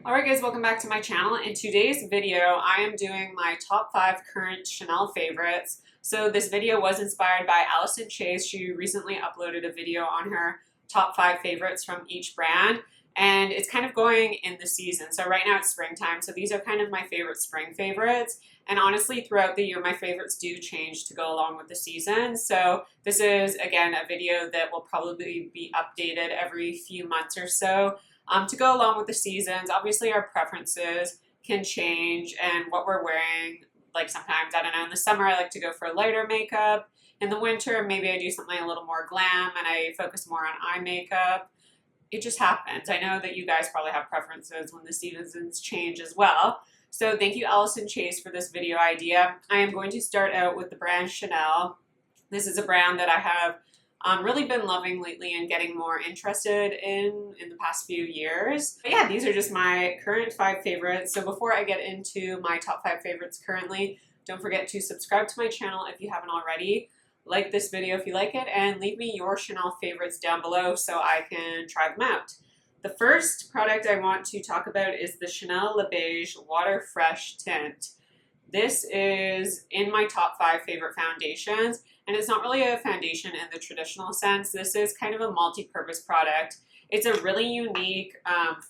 Alright guys, welcome back to my channel. In today's video, I am doing my top 5 current Chanel favorites. So this video was inspired by Allison Chase. She recently uploaded a video on her top 5 favorites from each brand. And it's kind of going in the season. So right now it's springtime, so these are kind of my favorite spring favorites. And honestly, throughout the year, my favorites do change to go along with the season. So this is, again, a video that will probably be updated every few months or so. To go along with the seasons. Obviously our preferences can change and what we're wearing. Like sometimes, I don't know, in the summer I like to go for lighter makeup. In the winter, maybe I do something a little more glam and I focus more on eye makeup. It just happens. I know that you guys probably have preferences when the seasons change as well. So thank you, Allison Chase, for this video idea. I am going to start out with the brand Chanel. This is a brand that I have really been loving lately and getting more interested in the past few years. But yeah, these are just my current 5 favorites. So before I get into my top 5 favorites currently, don't forget to subscribe to my channel if you haven't already. Like this video if you like it, and leave me your Chanel favorites down below so I can try them out. The first product I want to talk about is the Chanel Le Beige Water Fresh Tint. This is in my top 5 favorite foundations. And it's not really a foundation in the traditional sense. This is kind of a multi-purpose product. It's a really unique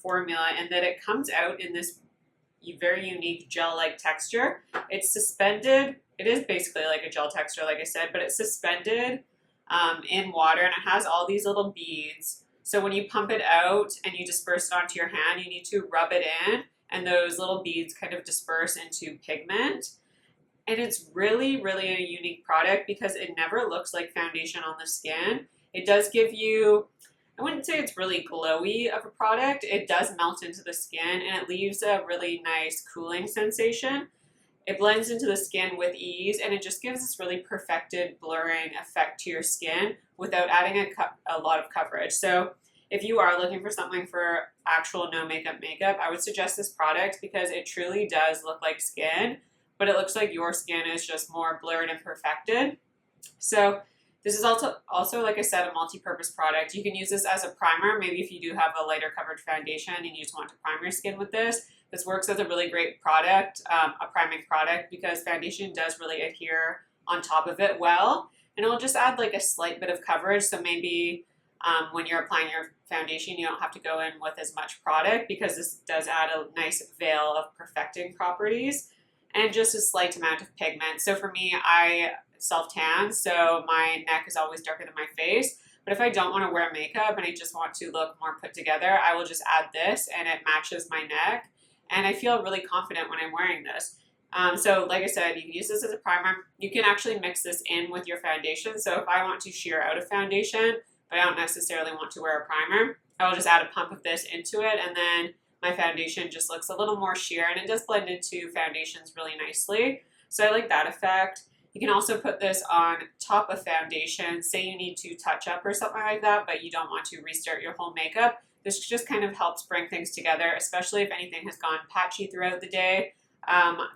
formula in that it comes out in this very unique gel-like texture. It's suspended. It is basically like a gel texture, like I said, but it's suspended in water, and it has all these little beads. So when you pump it out and you disperse it onto your hand, you need to rub it in, and those little beads kind of disperse into pigment. And it's really, really a unique product because it never looks like foundation on the skin. It does give you, I wouldn't say it's really glowy of a product. It does melt into the skin and it leaves a really nice cooling sensation. It blends into the skin with ease and it just gives this really perfected blurring effect to your skin without adding a lot of coverage. So if you are looking for something for actual no makeup, I would suggest this product because it truly does look like skin, but it looks like your skin is just more blurred and perfected. So this is also, like I said, a multi-purpose product. You can use this as a primer. Maybe if you do have a lighter coverage foundation and you just want to prime your skin with this, this works as a really great product, a priming product, because foundation does really adhere on top of it well. And it'll just add like a slight bit of coverage. So maybe when you're applying your foundation, you don't have to go in with as much product because this does add a nice veil of perfecting properties and just a slight amount of pigment. So for me, I self-tan, so my neck is always darker than my face. But if I don't want to wear makeup and I just want to look more put together, I will just add this and it matches my neck. And I feel really confident when I'm wearing this. So like I said, you can use this as a primer. You can actually mix this in with your foundation. So if I want to sheer out a foundation, but I don't necessarily want to wear a primer, I will just add a pump of this into it, and then my foundation just looks a little more sheer, and it does blend into foundations really nicely. So I like that effect. You can also put this on top of foundation. Say you need to touch up or something like that, but you don't want to restart your whole makeup. This just kind of helps bring things together, especially if anything has gone patchy throughout the day.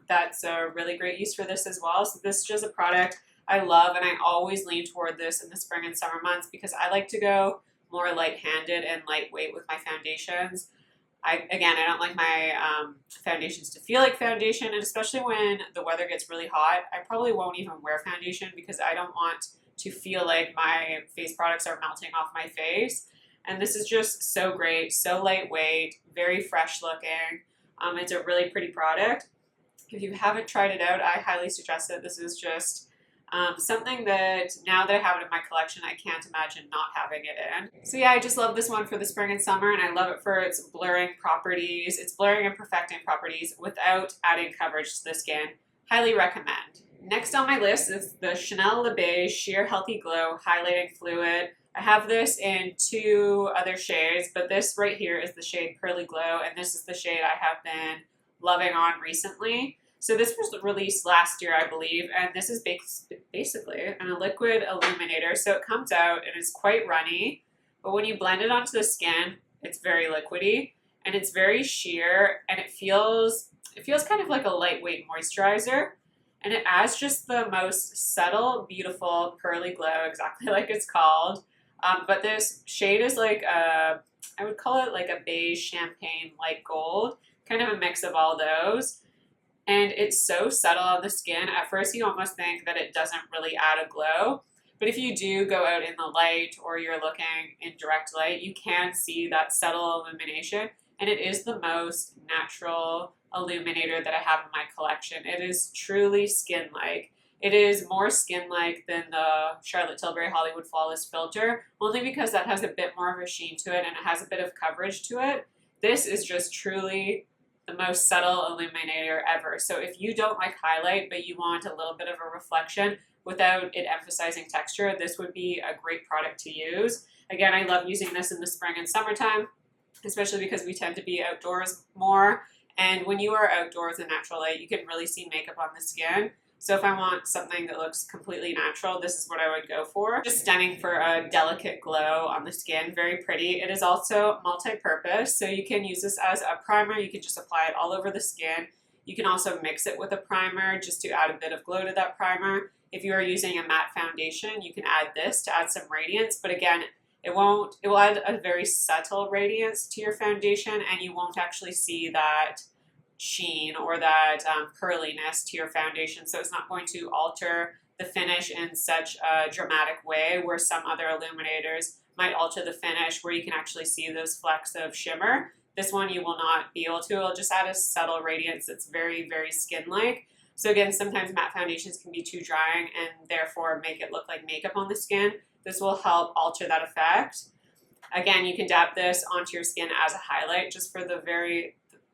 That's a really great use for this as well. So this is just a product I love, and I always lean toward this in the spring and summer months because I like to go more light-handed and lightweight with my foundations. I don't like my foundations to feel like foundation, and especially when the weather gets really hot, I probably won't even wear foundation because I don't want to feel like my face products are melting off my face. And this is just so great, so lightweight, very fresh looking. It's a really pretty product. If you haven't tried it out, I highly suggest it. This is just something that now that I have it in my collection, I can't imagine not having it in. So yeah, I just love this one for the spring and summer, and I love it for its blurring properties, its blurring and perfecting properties without adding coverage to the skin. Highly recommend. Next on my list is the Chanel Le Beige Sheer Healthy Glow Highlighting Fluid. I have this in 2 other shades, but this right here is the shade Pearly Glow, and this is the shade I have been loving on recently. So this was released last year, I believe, and this is basically a liquid illuminator. So it comes out and it's quite runny, but when you blend it onto the skin, it's very liquidy and it's very sheer, and it feels kind of like a lightweight moisturizer, and it adds just the most subtle, beautiful pearly glow, exactly like it's called. But this shade is like I would call it like a beige champagne light gold. kind of a mix of all those. And it's so subtle on the skin. At first you almost think that it doesn't really add a glow. But if you do go out in the light or you're looking in direct light, you can see that subtle illumination. And it is the most natural illuminator that I have in my collection. It is truly skin-like. It is more skin-like than the Charlotte Tilbury Hollywood Flawless Filter, only because that has a bit more of a sheen to it and it has a bit of coverage to it. This is just truly the most subtle illuminator ever. So if you don't like highlight, but you want a little bit of a reflection without it emphasizing texture, this would be a great product to use. Again, I love using this in the spring and summertime, especially because we tend to be outdoors more. And when you are outdoors in natural light, you can really see makeup on the skin. So if I want something that looks completely natural, this is what I would go for. Just stunning for a delicate glow on the skin, very pretty. It is also multi-purpose, so you can use this as a primer. You can just apply it all over the skin. You can also mix it with a primer just to add a bit of glow to that primer. If you are using a matte foundation, you can add this to add some radiance, but again, it will add a very subtle radiance to your foundation, and you won't actually see that sheen or that pearliness to your foundation. So it's not going to alter the finish in such a dramatic way where some other illuminators might alter the finish where you can actually see those flecks of shimmer. This one you will not be able to. It'll just add a subtle radiance that's very, very skin-like. So again, sometimes matte foundations can be too drying and therefore make it look like makeup on the skin. This will help alter that effect. Again, you can dab this onto your skin as a highlight just for the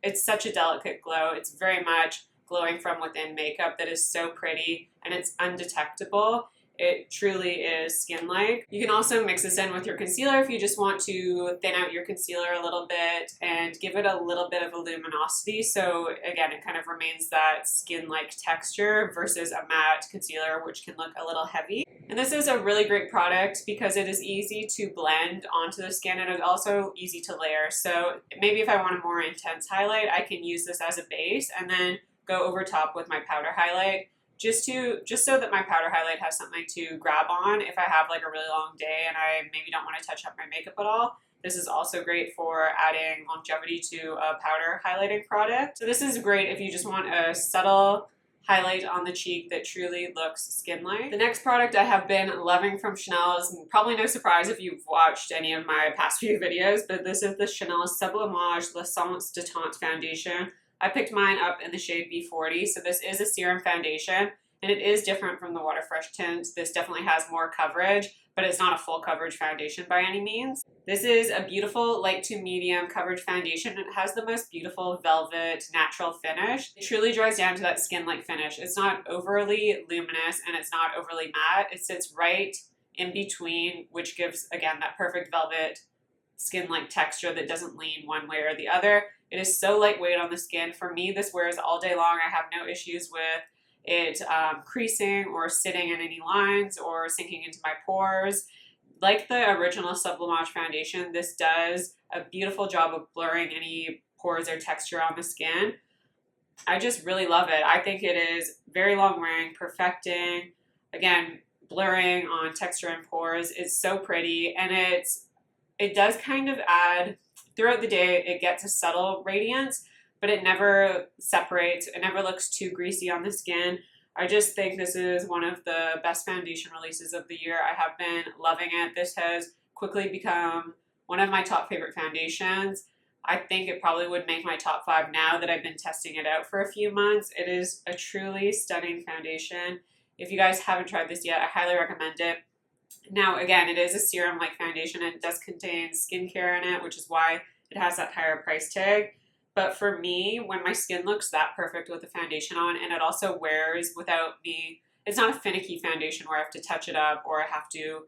it's such a delicate glow. It's very much glowing from within makeup that is so pretty and it's undetectable. It truly is skin-like. You can also mix this in with your concealer if you just want to thin out your concealer a little bit and give it a little bit of a luminosity. So again, it kind of remains that skin-like texture versus a matte concealer, which can look a little heavy. And this is a really great product because it is easy to blend onto the skin and it's also easy to layer. So maybe if I want a more intense highlight, I can use this as a base and then go over top with my powder highlight. Just so that my powder highlight has something to grab on if I have like a really long day and I maybe don't want to touch up my makeup at all. This is also great for adding longevity to a powder highlighting product. So this is great if you just want a subtle highlight on the cheek that truly looks skin-like. The next product I have been loving from Chanel is probably no surprise if you've watched any of my past few videos, but this is the Chanel Sublimage L'Essence de Teint Foundation. I picked mine up in the shade B40, so this is a serum foundation, and it is different from the Water Fresh tint. This definitely has more coverage, but it's not a full coverage foundation by any means. This is a beautiful light to medium coverage foundation. It has the most beautiful velvet natural finish. It truly dries down to that skin-like finish. It's not overly luminous and it's not overly matte. It sits right in between, which gives, again, that perfect velvet skin-like texture that doesn't lean one way or the other. It is so lightweight on the skin. For me, this wears all day long. I have no issues with it creasing or sitting in any lines or sinking into my pores. Like the original Sublimage foundation, this does a beautiful job of blurring any pores or texture on the skin. I just really love it. I think it is very long wearing, perfecting, again, blurring on texture and pores. It's so pretty, and it does kind of add, throughout the day, it gets a subtle radiance, but it never separates. It never looks too greasy on the skin. I just think this is one of the best foundation releases of the year. I have been loving it. This has quickly become one of my top favorite foundations. I think it probably would make my top 5 now that I've been testing it out for a few months. It is a truly stunning foundation. If you guys haven't tried this yet, I highly recommend it. Now, again, it is a serum-like foundation and it does contain skincare in it, which is why it has that higher price tag. But for me, when my skin looks that perfect with the foundation on, and it also wears without me, it's not a finicky foundation where I have to touch it up or I have to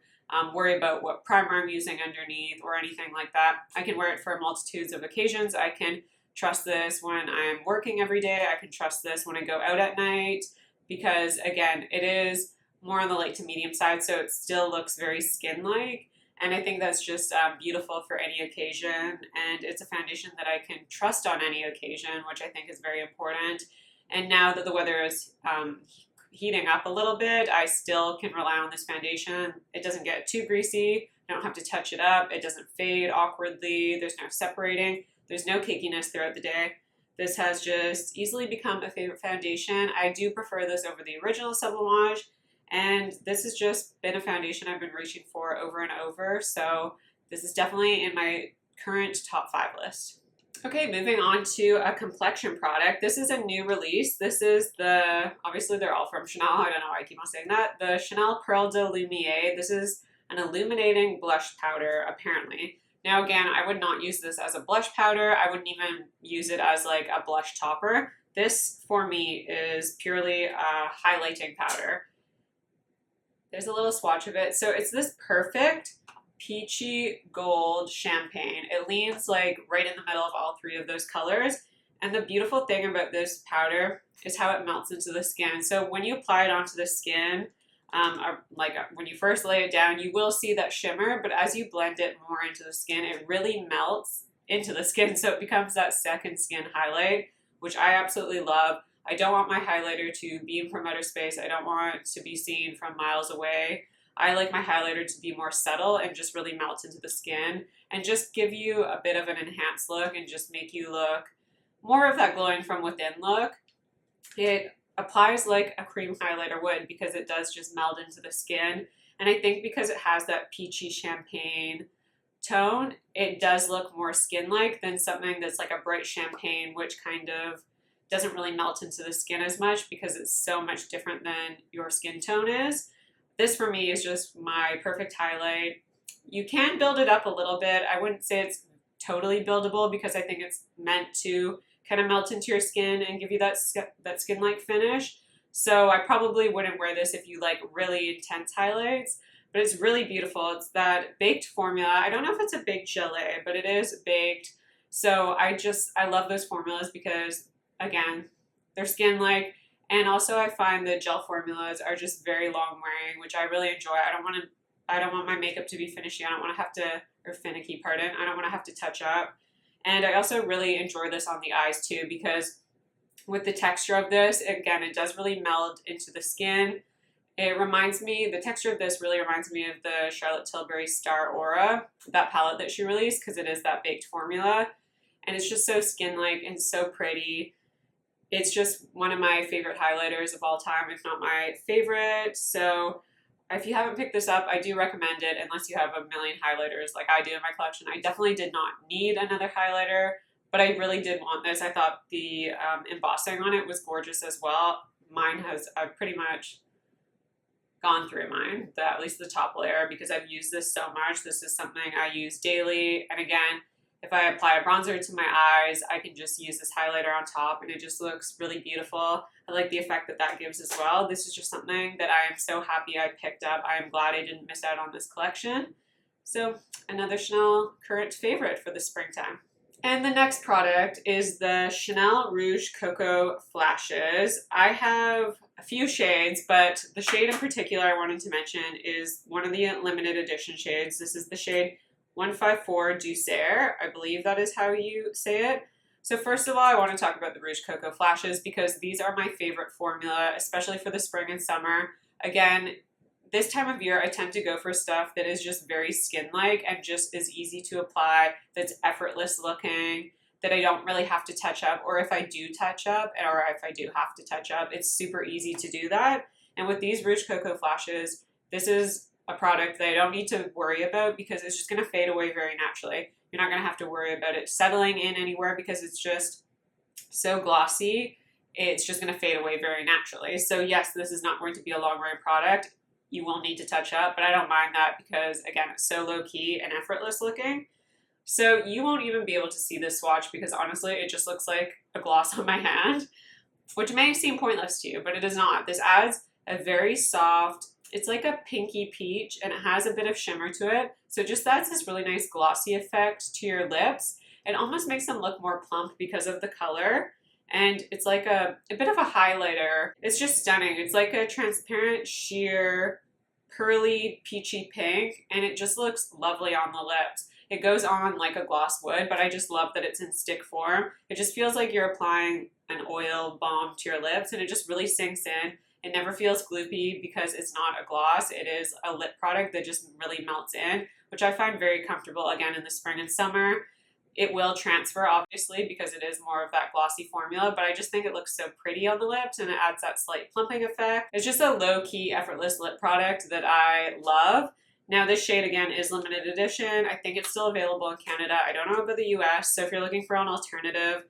worry about what primer I'm using underneath or anything like that. I can wear it for multitudes of occasions. I can trust this when I'm working every day. I can trust this when I go out at night because, again, it is more on the light to medium side, so it still looks very skin-like. And I think that's just beautiful for any occasion. And it's a foundation that I can trust on any occasion, which I think is very important. And now that the weather is heating up a little bit, I still can rely on this foundation. It doesn't get too greasy. I don't have to touch it up. It doesn't fade awkwardly. There's no separating. There's no cakiness throughout the day. This has just easily become a favorite foundation. I do prefer this over the original Sublimage, and this has just been a foundation I've been reaching for over and over, so this is definitely in my current top 5 list. Okay, moving on to a complexion product. This is a new release. This is obviously they're all from Chanel, I don't know why I keep on saying that, the Chanel Perle de Lumiere. This is an illuminating blush powder, apparently. Now again, I would not use this as a blush powder. I wouldn't even use it as like a blush topper. This, for me, is purely a highlighting powder. There's a little swatch of it. So it's this perfect peachy gold champagne. It leans like right in the middle of all 3 of those colors. And the beautiful thing about this powder is how it melts into the skin. So when you apply it onto the skin, when you first lay it down, you will see that shimmer, but as you blend it more into the skin, it really melts into the skin, so it becomes that second skin highlight, which I absolutely love. I don't want my highlighter to beam from outer space. I don't want it to be seen from miles away. I like my highlighter to be more subtle and just really melt into the skin and just give you a bit of an enhanced look and just make you look more of that glowing from within look. It applies like a cream highlighter would because it does just meld into the skin. And I think because it has that peachy champagne tone, it does look more skin-like than something that's like a bright champagne, which kind of doesn't really melt into the skin as much because it's so much different than your skin tone is. This for me is just my perfect highlight. You can build it up a little bit. I wouldn't say it's totally buildable because I think it's meant to kind of melt into your skin and give you that skin-like finish. So I probably wouldn't wear this if you like really intense highlights, but it's really beautiful. It's that baked formula. I don't know if it's a baked gelée, but it is baked. So I love those formulas because, again, they're skin-like. And also I find the gel formulas are just very long wearing, which I really enjoy. I don't want my makeup to be finishy. I don't want to have to, or finicky, pardon. I don't want to have to touch up. And I also really enjoy this on the eyes too because with the texture of this, again, it does really meld into the skin. The texture of this really reminds me of the Charlotte Tilbury Star Aura, that palette that she released, because it is that baked formula. And it's just so skin-like and so pretty. It's just one of my favorite highlighters of all time, if not my favorite. So if you haven't picked this up, I do recommend it unless you have a million highlighters like I do in my collection. I definitely did not need another highlighter, but I really did want this. I thought the embossing on it was gorgeous as well. I've pretty much gone through mine, at least the top layer, because I've used this so much. This is something I use daily. And again, if I apply a bronzer to my eyes, I can just use this highlighter on top and it just looks really beautiful. I like the effect that gives as well. This is just something that I am so happy I picked up. I am glad I didn't miss out on this collection. So another Chanel current favorite for the springtime. And the next product is the Chanel Rouge Coco Flashes. I have a few shades, but the shade in particular I wanted to mention is one of the limited edition shades. This is the shade 154 Douceur. I believe that is how you say it. So first of all, I want to talk about the Rouge Coco Flashes because these are my favorite formula, especially for the spring and summer. Again, this time of year, I tend to go for stuff that is just very skin-like and just is easy to apply, that's effortless looking, that I don't really have to touch up, or if I do touch up, or if I do have to touch up, it's super easy to do that. And with these Rouge Coco Flashes, this is a product that I don't need to worry about because it's just going to fade away very naturally. You're not going to have to worry about it settling in anywhere because it's just so glossy. It's just going to fade away very naturally. So yes, this is not going to be a long-wearing product. You will need to touch up, but I don't mind that because, again, it's so low-key and effortless looking. So you won't even be able to see this swatch because, honestly, it just looks like a gloss on my hand, which may seem pointless to you, but it is not. This adds a very soft, it's like a pinky peach, and it has a bit of shimmer to it. So it just adds this really nice glossy effect to your lips. It almost makes them look more plump because of the color. And it's like a bit of a highlighter. It's just stunning. It's like a transparent, sheer, pearly, peachy pink, and it just looks lovely on the lips. It goes on like a gloss would, but I just love that it's in stick form. It just feels like you're applying an oil balm to your lips, and it just really sinks in. It never feels gloopy because it's not a gloss. It is a lip product that just really melts in, which I find very comfortable, again, in the spring and summer. It will transfer, obviously, because it is more of that glossy formula, but I just think it looks so pretty on the lips and it adds that slight plumping effect. It's just a low-key, effortless lip product that I love. Now this shade, again, is limited edition. I think it's still available in Canada. I don't know about the US, so if you're looking for an alternative,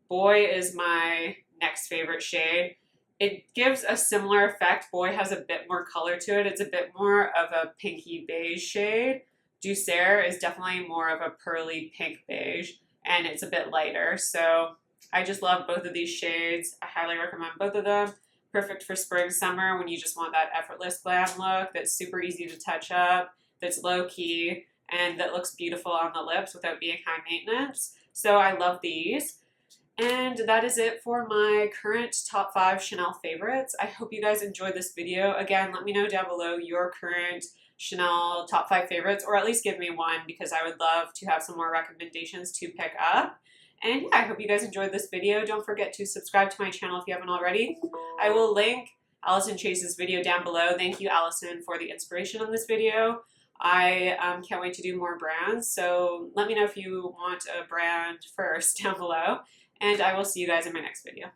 Boy is my next favorite shade. It gives a similar effect. Boy has a bit more color to it. It's a bit more of a pinky beige shade. Douceur is definitely more of a pearly pink beige, and it's a bit lighter. So I just love both of these shades. I highly recommend both of them. Perfect for spring, summer, when you just want that effortless glam look that's super easy to touch up, that's low-key, and that looks beautiful on the lips without being high maintenance. So I love these. And that is it for my current top 5 Chanel favorites. I hope you guys enjoyed this video. Again, let me know down below your current Chanel top 5 favorites, or at least give me one, because I would love to have some more recommendations to pick up. And yeah, I hope you guys enjoyed this video. Don't forget to subscribe to my channel if you haven't already. I will link Allison Chase's video down below. Thank you, Allison, for the inspiration on this video. I can't wait to do more brands, so let me know if you want a brand first down below, and I will see you guys in my next video.